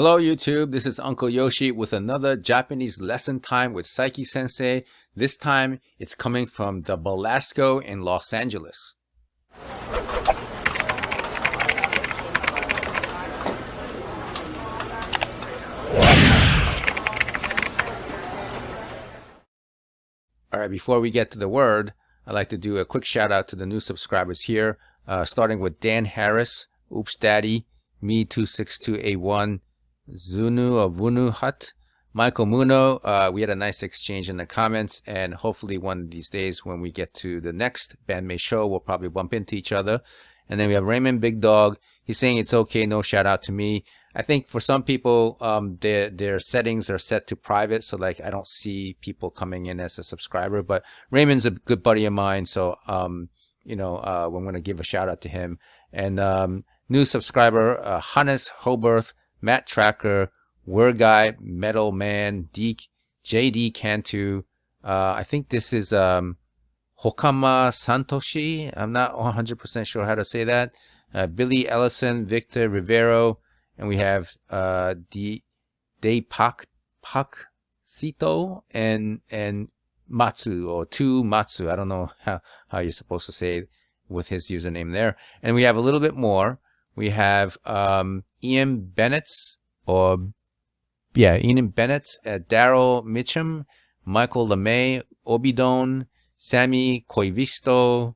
Hello YouTube, this is Uncle Yoshi with another Japanese lesson time with Saiki Sensei. This time it's coming from the Belasco in Los Angeles. Alright, before we get to the word, I'd like to do a quick shout out to the new subscribers here, starting with Dan Harris, Oops Daddy, Me262A1, Zunu of Wunu Hut, Michael Muno. We had a nice exchange in the comments, and hopefully one of these days when we get to the next Band-Maid show, we'll probably bump into each other. And then we have Raymond Big Dog. He's saying it's okay, no shout out to me. I think for some people, their settings are set to private, so like I don't see people coming in as a subscriber. But Raymond's a good buddy of mine, so I'm gonna give a shout out to him. And new subscriber Hannes Hobarth, Matt Tracker, Word Guy, Metal Man, JD Cantu. I think this is Hokama Santoshi. I'm not 100% sure how to say that. Billy Ellison, Victor Rivero, and we have De Sito and Matsu, or Tu Matsu. I don't know how you're supposed to say it with his username there. And we have a little bit more. We have Ian Bennett's, Ian Bennett's, Daryl Mitchum, Michael LeMay, Obidon, Sammy Koivisto,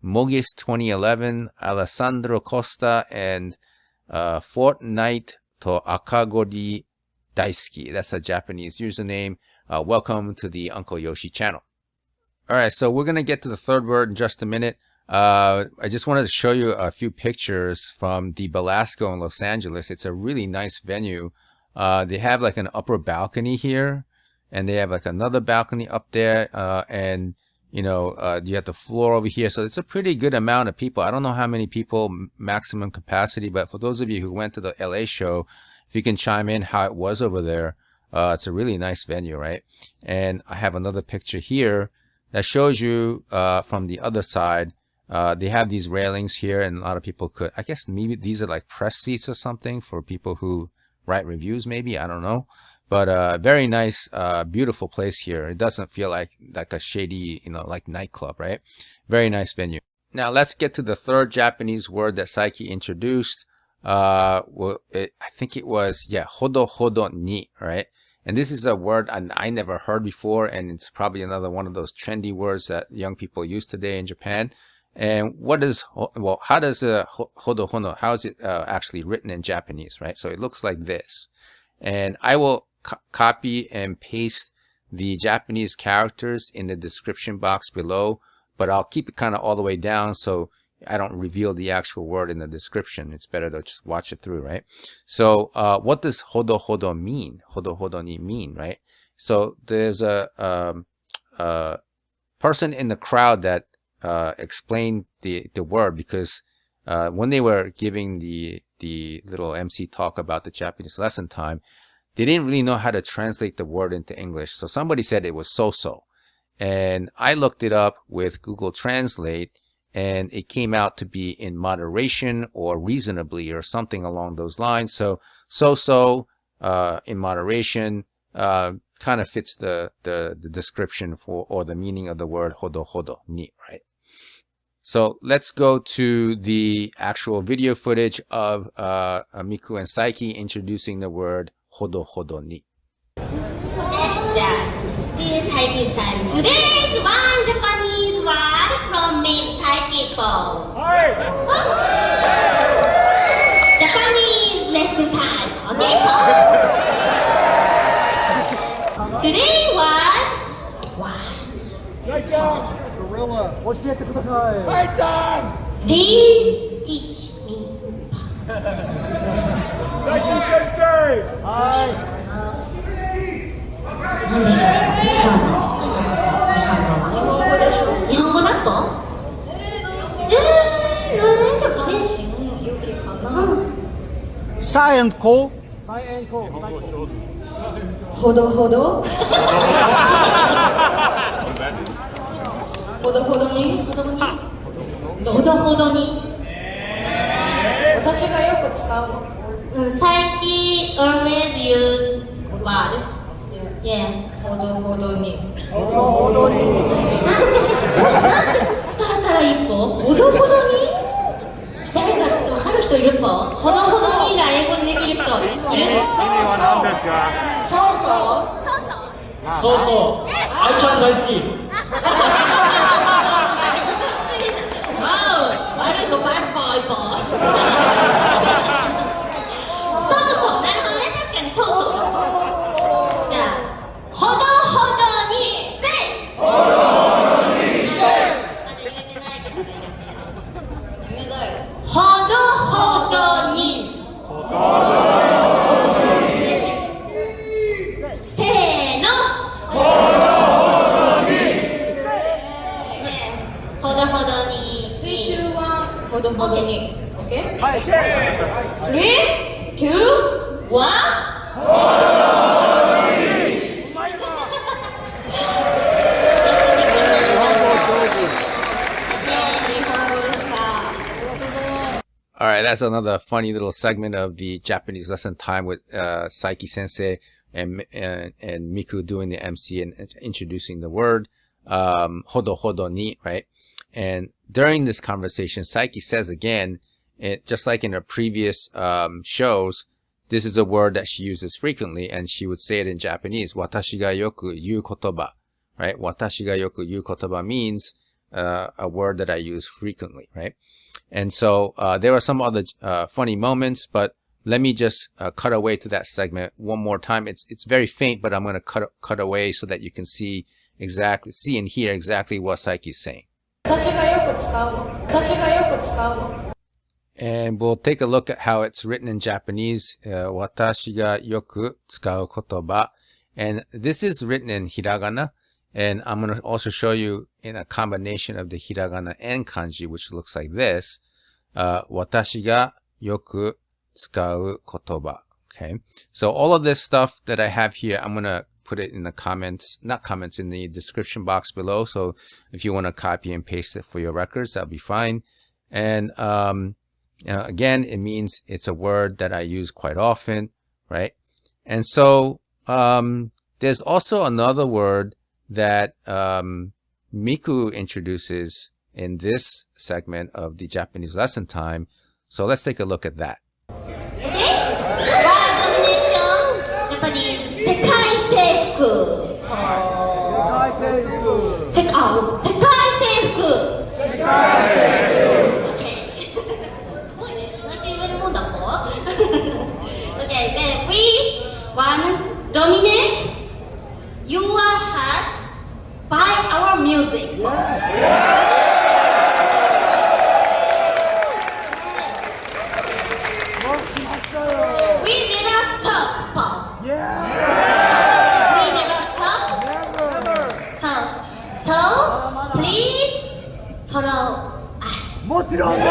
Mogis 2011, Alessandro Costa, and Fortnite to Akagori Daisuki. That's a Japanese username. Welcome to the Uncle Yoshi channel. Alright, so we're going to get to the third word in just a minute. I just wanted to show you a few pictures from the Belasco in Los Angeles. It's a really nice venue. They have like an upper balcony here, and they have like another balcony up there, and you have the floor over here. So it's a pretty good amount of people. I don't know how many people maximum capacity, but for those of you who went to the LA show, if you can chime in how it was over there, it's a really nice venue, right? And I have another picture here that shows you from the other side. They have these railings here, and a lot of people could, I guess maybe these are like press seats or something for people who write reviews, maybe, I don't know. But very nice, beautiful place here. It doesn't feel like a shady, like nightclub, right? Very nice venue. Now let's get to the third Japanese word that Saiki introduced. I think it was, hodo hodo ni, right? And this is a word I never heard before, and it's probably another one of those trendy words that young people use today in Japan. And how does hodo hodo, how is it actually written in Japanese, right? So it looks like this. And I will copy and paste the Japanese characters in the description box below, but I'll keep it kind of all the way down so I don't reveal the actual word in the description. It's better to just watch it through, right? So what does hodo hodo mean? Hodo hodo ni mean, right? So there's a person in the crowd that explained the word, because when they were giving the little MC talk about the Japanese lesson time, they didn't really know how to translate the word into English. So somebody said it was so-so, and I looked it up with Google Translate, and it came out to be in moderation or reasonably or something along those lines. So in moderation kind of fits the description for, or the meaning of the word hodo hodo ni, right? So let's go to the actual video footage of Miku and Saiki introducing the word hodo hodo ni. Still Saiki time. Today's one Japanese word from Miss Saiki. Japanese lesson time. Okay, today word was Gorilla. Please teach me. Saiki Sensei. Hi. 何でしょう。日本語だと？なんちょっとね。サイエンコ。ほどほど。ほどほどに。ほどほどに。私がよく使うの。最近 always word. Yeah. ほどほどに。なんで伝わったら一歩ほどほどに誰かって分かる人いるぽほどほどにが英語でできる人いるは何ですか？そうそう。あいちゃん大好き。悪い子バッドボーイぽそうそうなるほどね確かにそうそうだとじゃあほどほどにせいほどほどにせいまだ言えてないけどねダメだよ。ほどほどにせーのほどほどに Yes ほどほどに3、2、1、ほどほどに。OK？ はい。 3、2、1。All right, that's another funny little segment of the Japanese lesson time with Saiki Sensei and Miku doing the MC and introducing the word hodo hodo ni, right? And during this conversation, Saiki says again, just like in her previous shows, this is a word that she uses frequently, and she would say it in Japanese. Watashi ga yoku yu kotoba, right? Watashi ga yoku yu kotoba means a word that I use frequently, right? And so there are some other funny moments, but let me just cut away to that segment one more time. It's very faint, but I'm going to cut away so that you can see and hear exactly what Saiki's saying. 私がよく使うの。私がよく使うの。And we'll take a look at how it's written in Japanese. 私がよく使う言葉. And this is written in hiragana. And I'm going to also show you in a combination of the hiragana and kanji, which looks like this. 私がよく使う言葉. Okay. So all of this stuff that I have here, I'm going to put it in the comments, not comments, in the description box below. So if you want to copy and paste it for your records, that'll be fine. And, again, it means it's a word that I use quite often, right? And so, there's also another word that, Miku introduces in this segment of the Japanese lesson time. So let's take a look at that. Okay? Word domination Japanese 世界征服世界征服 Okay すごいね意外と言えるもんだもん Okay then we want to dominate your heart by our music We never stop. We never stop. So please follow us. もちろんね。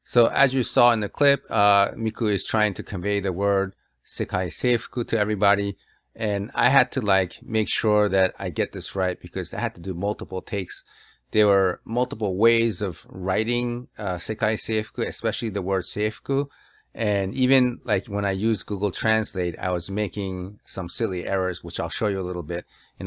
So as you saw in the clip, Miku is trying to convey the word sekai seifuku to everybody. And I had to make sure that I get this right because I had to do multiple takes. There were multiple ways of writing sekai seifuku, especially the word seifuku. And even when I used Google Translate, I was making some silly errors, which I'll show you in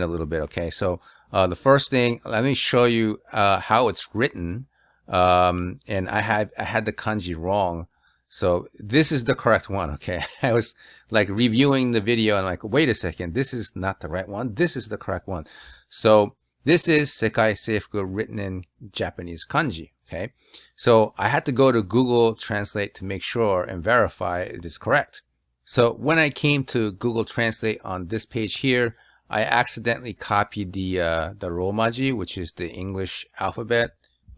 a little bit. Okay. So, the first thing, let me show you, how it's written. And I had the kanji wrong. So this is the correct one. Okay. I was reviewing the video and wait a second, this is not the right one. This is the correct one. So this is sekai seifuku written in Japanese kanji. Okay. So I had to go to Google Translate to make sure and verify it is correct. So when I came to Google Translate on this page here, I accidentally copied the Romaji, which is the English alphabet.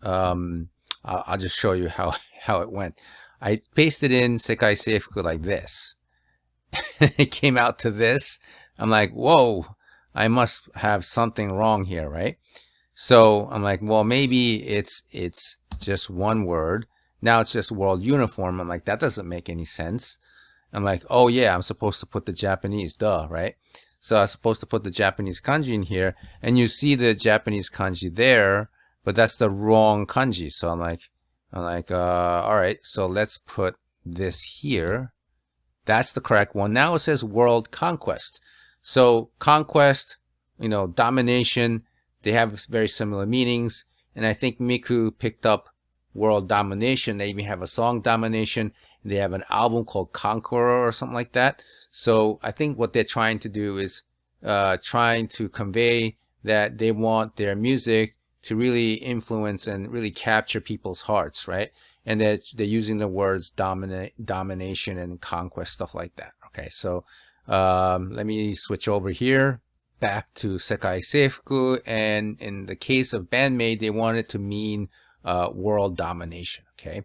I'll just show you how it went. I pasted in sekai seifuku like this. It came out to this. I'm like, whoa, I must have something wrong here, right? So I'm like, well, maybe it's just one word. Now it's just world uniform. I'm like, that doesn't make any sense. I'm like, oh yeah, I'm supposed to put the Japanese, duh, right? So I'm supposed to put the Japanese kanji in here, and you see the Japanese kanji there, but that's the wrong kanji. So I'm like, all right, so let's put this here. That's the correct one. Now it says world conquest. So conquest, domination, they have very similar meanings. And I think Miku picked up world domination. They even have a song, Domination. They have an album called Conqueror or something like that. So I think what they're trying to do is trying to convey that they want their music to really influence and really capture people's hearts, right? And that they're using the words domination and conquest, stuff like that. Okay, so let me switch over here back to Sekai Seifuku. And in the case of Band-Maid, they wanted to mean world domination. Okay.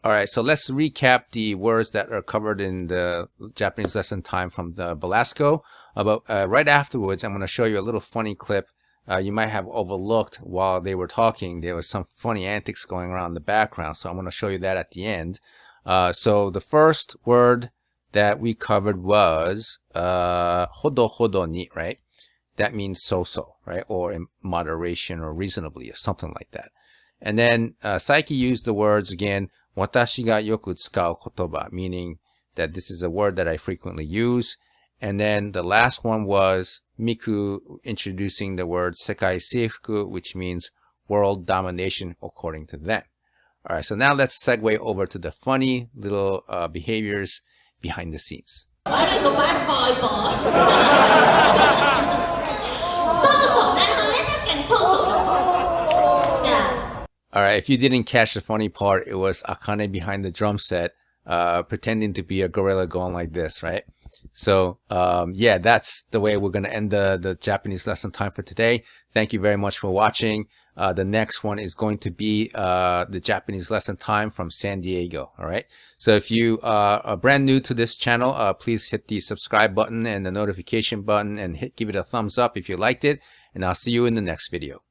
All right, so let's recap the words that are covered in the Japanese lesson time from the Belasco. Right afterwards, I'm going to show you a little funny clip you might have overlooked while they were talking. There was some funny antics going around in the background, so I'm going to show you that at the end. So the first word that we covered was hodo hodo ni, right? That means so-so, right? Or in moderation or reasonably or something like that. And then Saiki used the words again, 私がよく使う言葉, meaning that this is a word that I frequently use. And then the last one was Miku introducing the word 世界征服, which means world domination according to them. All right, so now let's segue over to the funny little behaviors behind the scenes. 悪い子バイバイバーそうそうなるほどね確かにそうそうだとじゃあ All right, if you didn't catch the funny part, it was Akane behind the drum set, pretending to be a gorilla going like this, right? So, yeah, that's the way we're going to end the Japanese lesson time for today. Thank you very much for watching. The next one is going to be the Japanese lesson time from San Diego. All right. So if you are brand new to this channel, please hit the subscribe button and the notification button and give it a thumbs up if you liked it. And I'll see you in the next video.